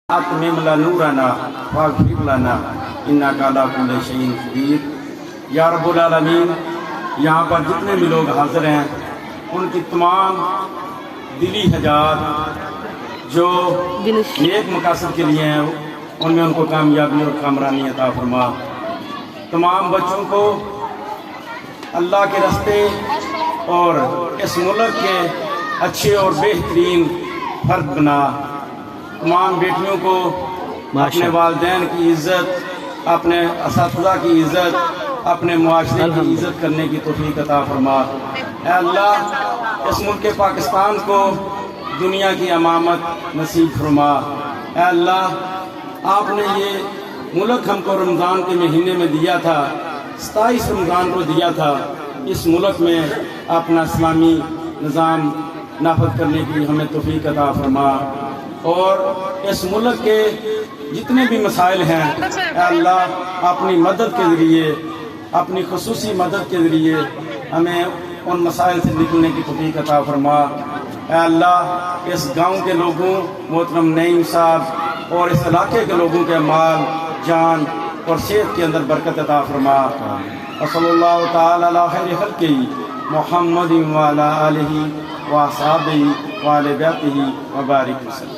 اتمم نورنا واغفر لنا انک علی کل شیء قدیر۔ یا رب العالمین، یہاں پر جتنے بھی لوگ حاضر ہیں ان کی تمام دلی حاجات جو نیک مقاصد کے لیے ہیں ان میں ان کو کامیابی اور کامرانی عطا فرما۔ تمام بچوں کو اللہ کے راستے اور اس ملک کے اچھے اور بہترین فرد بنا۔ تمام بیٹیوں کو اپنے والدین کی عزت، اپنے اساتذہ کی عزت، اپنے معاشرے کی عزت کرنے کی توفیق عطا فرما۔ اے اللہ، اس ملک پاکستان کو دنیا کی امامت نصیب فرما۔ اے اللہ، آپ نے یہ ملک ہم کو رمضان کے مہینے میں دیا تھا، 27 رمضان کو دیا تھا۔ اس ملک میں اپنا اسلامی نظام نافذ کرنے کی ہمیں توفیق عطا فرما، اور اس ملک کے جتنے بھی مسائل ہیں اے اللہ اپنی مدد کے ذریعے، اپنی خصوصی مدد کے ذریعے ہمیں ان مسائل سے نکلنے کی توفیق عطا فرما۔ اے اللہ، اس گاؤں کے لوگوں، محترم نعیم صاحب اور اس علاقے کے لوگوں کے مال، جان اور صحت کے اندر برکت عطا فرما۔ صلی اللہ تعالی علی خیر خلقہ محمد وعلی آلہ واصحابہ وعلی بیتہ وبارک وسلم۔